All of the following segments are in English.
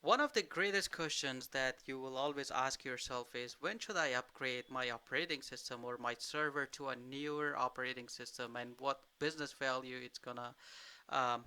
One of the greatest questions that you will always ask yourself is when should I upgrade my operating system or my server to a newer operating system, and what business value it's gonna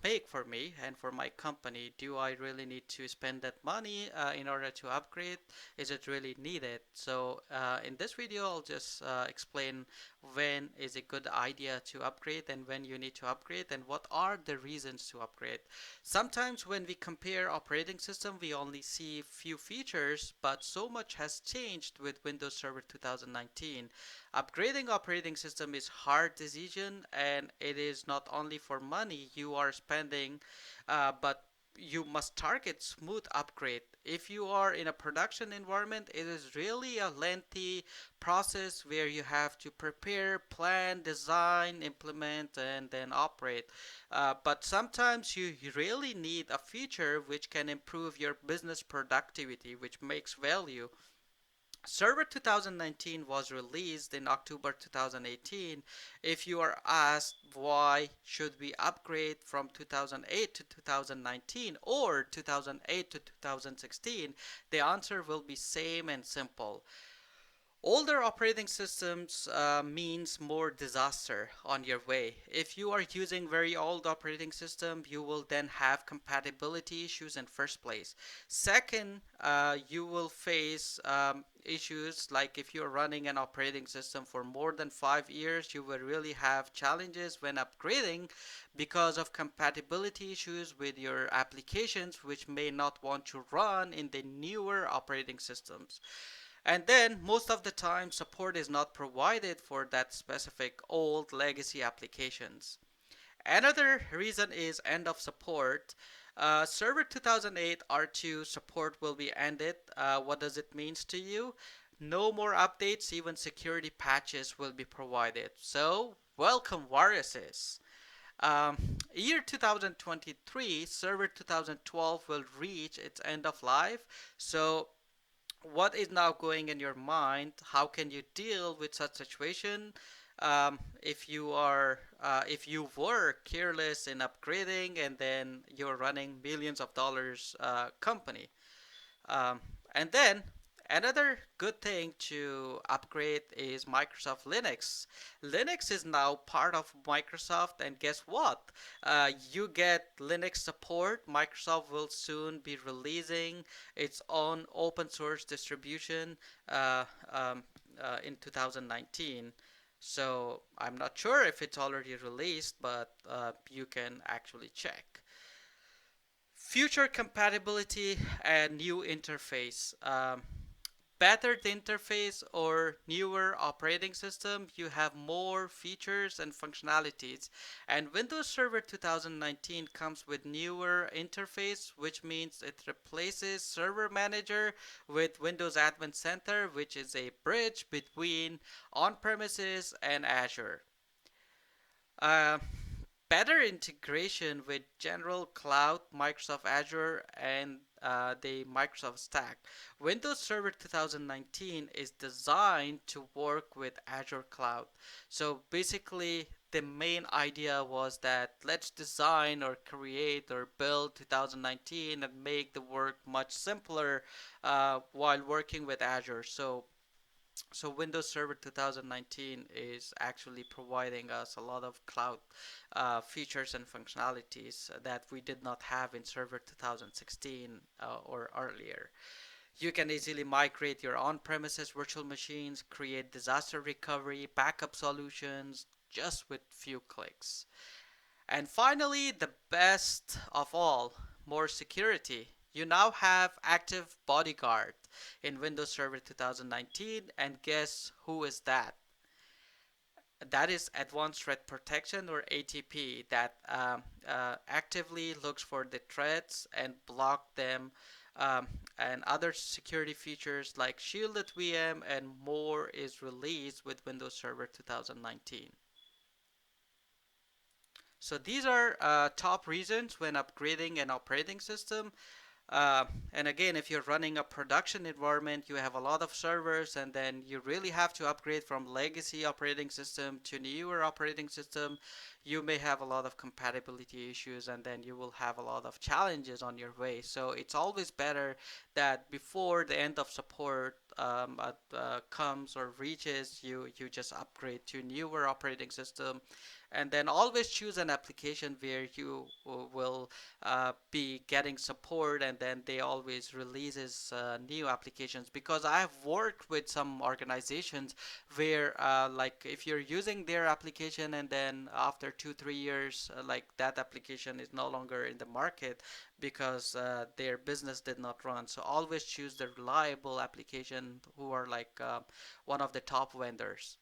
make for me and for my company. Do I really need to spend that money in order to upgrade? Is it really needed? So in this video, I'll just explain when is a good idea to upgrade and when you need to upgrade and what are the reasons to upgrade. Sometimes when we compare operating system, we only see few features, but so much has changed with Windows Server 2019. Upgrading operating system is hard decision, and it is not only for money you are spending, but you must target smooth upgrade. If you are in a production environment, it is really a lengthy process where you have to prepare, plan, design, implement, and then operate. But sometimes you really need a feature which can improve your business productivity, which makes value. Server 2019 was released in October 2018. If you are asked why should we upgrade from 2008 to 2019 or 2008 to 2016, the answer will be same and simple. Older operating systems means more disaster on your way. If you are using very old operating system, you will then have compatibility issues in first place. Second, you will face issues like if you're running an operating system for more than 5 years, you will really have challenges when upgrading because of compatibility issues with your applications, which may not want to run in the newer operating systems. And then most of the time support is not provided for that specific old legacy applications. Another reason is end of support. Server 2008 R2 support will be ended. What does it mean to you? No more updates, even security patches will be provided. So, welcome viruses. Year 2023, Server 2012 will reach its end of life. So, what is now going in your mind? How can you deal with such situation? If you were careless in upgrading and then you're running millions of dollars company. um, and then another good thing to upgrade is Microsoft Linux. Linux is now part of Microsoft, and guess what? You get Linux support. Microsoft will soon be releasing its own open source distribution uh, um, in 2019. So I'm not sure if it's already released, but you can actually check. Future compatibility and new interface. Better the interface or newer operating system, you have more features and functionalities. And Windows Server 2019 comes with newer interface, which means it replaces Server Manager with Windows Admin Center, which is a bridge between on-premises and Azure. Uh, Better integration with general cloud, Microsoft Azure, and the Microsoft stack. Windows Server 2019 is designed to work with Azure Cloud. So basically, the main idea was that let's design or create or build 2019 and make the work much simpler while working with Azure. So Windows Server 2019 is actually providing us a lot of cloud features and functionalities that we did not have in Server 2016 or earlier. You can easily migrate your on-premises virtual machines, create disaster recovery, backup solutions, just with few clicks. And finally, the best of all, more security. You now have active bodyguard in Windows Server 2019, and guess who is that? That is Advanced Threat Protection, or ATP, that actively looks for the threats and block them, and other security features like shielded VM and more is released with Windows Server 2019. So these are top reasons when upgrading an operating system. Uh, and again, if you're running a production environment, you have a lot of servers, and then you really have to upgrade from legacy operating system to newer operating system. You may have a lot of compatibility issues, and then you will have a lot of challenges on your way. So it's always better that before the end of support comes or reaches, you just upgrade to newer operating system, and then always choose an application where you will be getting support, and then they always releases new applications, because I have worked with some organizations where like if you're using their application and then after 2 3 years like that application is no longer in the market because their business did not run. So always choose the reliable application who are like one of the top vendors.